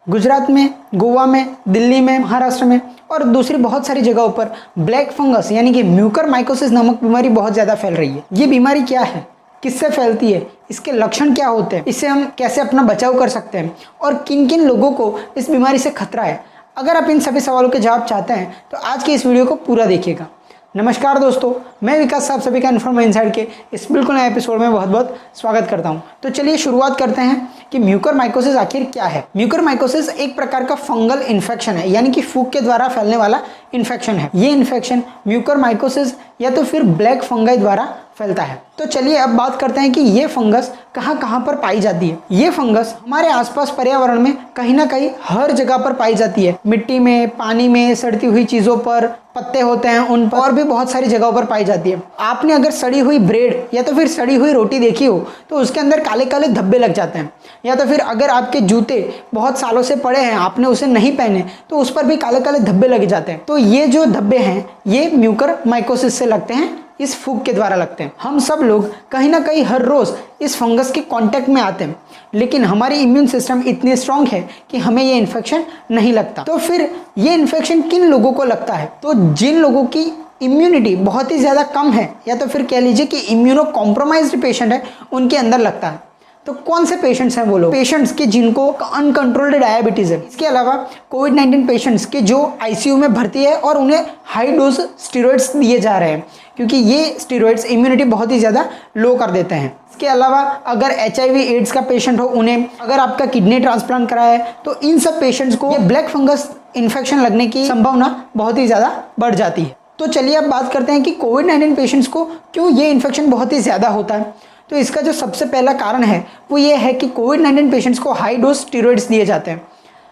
गुजरात में, गोवा में, दिल्ली में, महाराष्ट्र में और दूसरी बहुत सारी जगहों पर ब्लैक फंगस यानी कि म्यूकरमाइकोसिस नामक बीमारी बहुत ज़्यादा फैल रही है। ये बीमारी क्या है, किससे फैलती है, इसके लक्षण क्या होते हैं, इससे हम कैसे अपना बचाव कर सकते हैं और किन किन लोगों को इस बीमारी से खतरा है। अगर आप इन सभी सवालों के जवाब चाहते हैं तो आज के इस वीडियो को पूरा देखिएगा। नमस्कार दोस्तों, मैं विकास साहब सभी का इन्फॉर्म इनसाइड के इस बिल्कुल नए एपिसोड में बहुत बहुत स्वागत करता हूं। तो चलिए शुरुआत करते हैं कि म्यूकरमाइकोसिस आखिर क्या है। म्यूकरमाइकोसिस एक प्रकार का फंगल इन्फेक्शन है, यानी कि फूग के द्वारा फैलने वाला इन्फेक्शन है। ये इन्फेक्शन म्यूकरमाइकोसिस या तो फिर ब्लैक फंगाई द्वारा फैलता है। तो चलिए अब बात करते हैं कि ये फंगस कहाँ कहाँ पर पाई जाती है। ये फंगस हमारे आसपास पर्यावरण में कहीं ना कहीं हर जगह पर पाई जाती है। मिट्टी में, पानी में, सड़ती हुई चीज़ों पर, पत्ते होते हैं उन पर, और भी बहुत सारी जगहों पर पाई जाती है। आपने अगर सड़ी हुई ब्रेड या तो फिर सड़ी हुई रोटी देखी हो तो उसके अंदर काले काले धब्बे लग जाते हैं, या तो फिर अगर आपके जूते बहुत सालों से पड़े हैं, आपने उसे नहीं पहने तो उस पर भी काले काले धब्बे लग जाते हैं। तो ये जो धब्बे हैं ये म्यूकरमाइकोसिस से लगते हैं, इस फूग के द्वारा लगते हैं। हम सब लोग कहीं ना कहीं हर रोज इस फंगस के कांटेक्ट में आते हैं, लेकिन हमारी इम्यून सिस्टम इतनी स्ट्रांग है कि हमें ये इन्फेक्शन नहीं लगता। तो फिर ये इन्फेक्शन किन लोगों को लगता है? तो जिन लोगों की इम्यूनिटी बहुत ही ज़्यादा कम है या तो फिर कह लीजिए कि इम्यूनो कॉम्प्रोमाइज्ड पेशेंट है, उनके अंदर लगता है। तो कौन से पेशेंट्स हैं वो लोग? पेशेंट्स के जिनको अनकंट्रोल्ड डायबिटीज़ है। इसके अलावा कोविड-19 पेशेंट्स के जो आईसीयू में भर्ती है और उन्हें हाई डोज स्टेरॉइड्स दिए जा रहे हैं, क्योंकि ये स्टेरॉइड्स इम्यूनिटी बहुत ही ज़्यादा लो कर देते हैं। इसके अलावा अगर HIV एड्स का पेशेंट हो उन्हें, अगर आपका किडनी ट्रांसप्लांट कराया है तो इन सब पेशेंट्स को ये ब्लैक फंगस इन्फेक्शन लगने की संभावना बहुत ही ज़्यादा बढ़ जाती है। तो चलिए अब बात करते हैं कि कोविड-19 पेशेंट्स को क्यों ये इन्फेक्शन बहुत ही ज़्यादा होता है। तो इसका जो सबसे पहला कारण है वो ये है कि कोविड-19 पेशेंट्स को हाई डोज स्टेरॉइड्स दिए जाते हैं।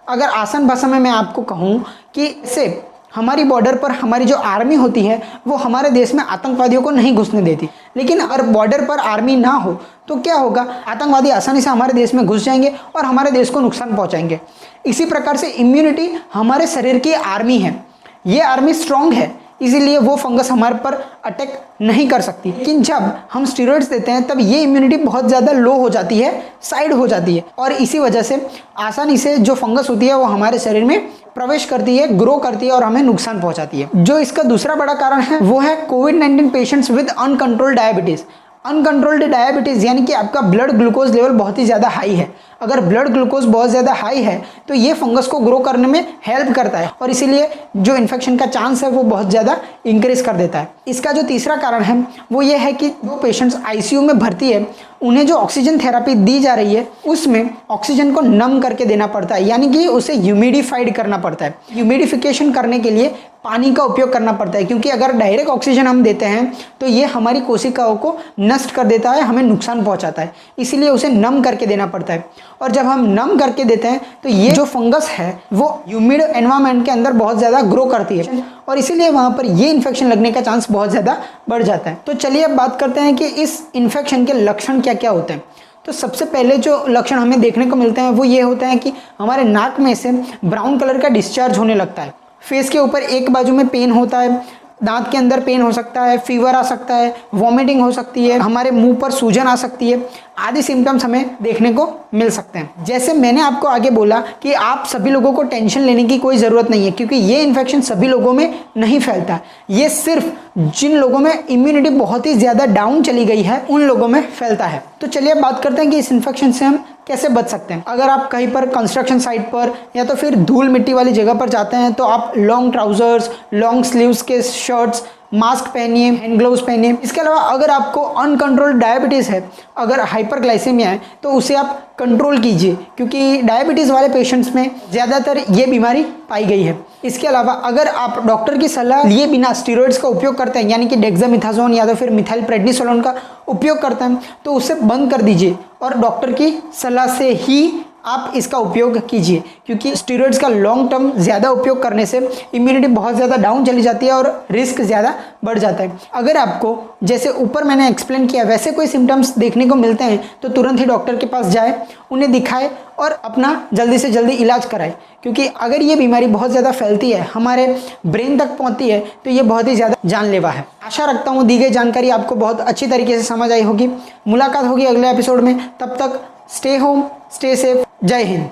अगर आसान भाषा में मैं आपको कहूँ कि इससे हमारी बॉर्डर पर हमारी जो आर्मी होती है वो हमारे देश में आतंकवादियों को नहीं घुसने देती, लेकिन अगर बॉर्डर पर आर्मी ना हो तो क्या होगा, आतंकवादी आसानी से हमारे देश में घुस जाएंगे और हमारे देश को नुकसान पहुंचाएंगे। इसी प्रकार से इम्यूनिटी हमारे शरीर की आर्मी है, ये आर्मी स्ट्रांग है, इसीलिए वो फंगस हमारे पर अटैक नहीं कर सकती। लेकिन जब हम स्टेरॉइड्स देते हैं तब ये इम्यूनिटी बहुत ज़्यादा लो हो जाती है, साइड हो जाती है, और इसी वजह से आसानी से जो फंगस होती है वो हमारे शरीर में प्रवेश करती है, ग्रो करती है और हमें नुकसान पहुंचाती है। जो इसका दूसरा बड़ा कारण है वो है कोविड-19 patients with uncontrolled diabetes. Uncontrolled diabetes यानी कि आपका ब्लड ग्लूकोज लेवल बहुत ही ज़्यादा हाई है। अगर ब्लड ग्लूकोज बहुत ज़्यादा हाई है तो ये फंगस को ग्रो करने में हेल्प करता है और इसीलिए जो इन्फेक्शन का चांस है वो बहुत ज़्यादा इंक्रीज कर देता है। इसका जो तीसरा कारण है वो ये है कि जो पेशेंट्स आईसीयू में भर्ती है उन्हें जो ऑक्सीजन थेरेपी दी जा रही है उसमें ऑक्सीजन को नम करके देना पड़ता है, यानी कि उसे ह्यूमिडिफाइड करना पड़ता है। ह्यूमिडिफिकेशन करने के लिए पानी का उपयोग करना पड़ता है, क्योंकि अगर डायरेक्ट ऑक्सीजन हम देते हैं तो ये हमारी कोशिकाओं को नष्ट कर देता है, हमें नुकसान पहुंचाता है, इसीलिए उसे नम करके देना पड़ता है। और जब हम नम करके देते हैं तो ये जो फंगस है वो ह्यूमिड एनवायरनमेंट के अंदर बहुत ज़्यादा ग्रो करती है और इसीलिए वहाँ पर ये इन्फेक्शन लगने का चांस बहुत ज़्यादा बढ़ जाता है। तो चलिए अब बात करते हैं कि इस इन्फेक्शन के लक्षण क्या क्या होते हैं। तो सबसे पहले जो लक्षण हमें देखने को मिलते हैं वो ये होता है कि हमारे नाक में से ब्राउन कलर का डिस्चार्ज होने लगता है, फेस के ऊपर एक बाजू में पेन होता है, दांत के अंदर पेन हो सकता है, फीवर आ सकता है, वॉमिटिंग हो सकती है, हमारे मुंह पर सूजन आ सकती है, आदि सिम्टम्स हमें देखने को मिल सकते हैं। जैसे मैंने आपको आगे बोला कि आप सभी लोगों को टेंशन लेने की कोई ज़रूरत नहीं है, क्योंकि ये इन्फेक्शन सभी लोगों में नहीं फैलता। ये सिर्फ जिन लोगों में इम्यूनिटी बहुत ही ज़्यादा डाउन चली गई है उन लोगों में फैलता है। तो चलिए अब बात करते हैं कि इस इन्फेक्शन से हम कैसे बच सकते हैं। अगर आप कहीं पर कंस्ट्रक्शन साइट पर या तो फिर धूल मिट्टी वाली जगह पर जाते हैं तो आप लॉन्ग ट्राउजर्स, लॉन्ग स्लीव्स के शर्ट्स, मास्क पहनिए, हैंड ग्लोव्स पहनिए। इसके अलावा अगर आपको अनकंट्रोल्ड डायबिटीज़ है, अगर हाइपरग्लाइसेमिया है तो उसे आप कंट्रोल कीजिए, क्योंकि डायबिटीज़ वाले पेशेंट्स में ज़्यादातर ये बीमारी पाई गई है। इसके अलावा अगर आप डॉक्टर की सलाह लिए बिना स्टेरॉइड्स का उपयोग करते हैं, यानी कि डेक्सामेथासोन या तो फिर मिथाइल प्रेडनिसोलोन का उपयोग करते हैं, तो उसे बंद कर दीजिए और डॉक्टर की सलाह से ही आप इसका उपयोग कीजिए, क्योंकि स्टेरॉइड्स का लॉन्ग टर्म ज़्यादा उपयोग करने से इम्यूनिटी बहुत ज़्यादा डाउन चली जाती है और रिस्क ज़्यादा बढ़ जाता है। अगर आपको जैसे ऊपर मैंने एक्सप्लेन किया वैसे कोई सिम्टम्स देखने को मिलते हैं तो तुरंत ही डॉक्टर के पास जाए, उन्हें दिखाए और अपना जल्दी से जल्दी इलाज कराए, क्योंकि अगर ये बीमारी बहुत ज़्यादा फैलती है, हमारे ब्रेन तक पहुँचती है, तो ये बहुत ही ज़्यादा जानलेवा है। आशा रखता हूँ दी गई जानकारी आपको बहुत अच्छी तरीके से समझ आई होगी। मुलाकात होगी अगले एपिसोड में, तब तक स्टे होम, स्टे सेफ। जय हिंद।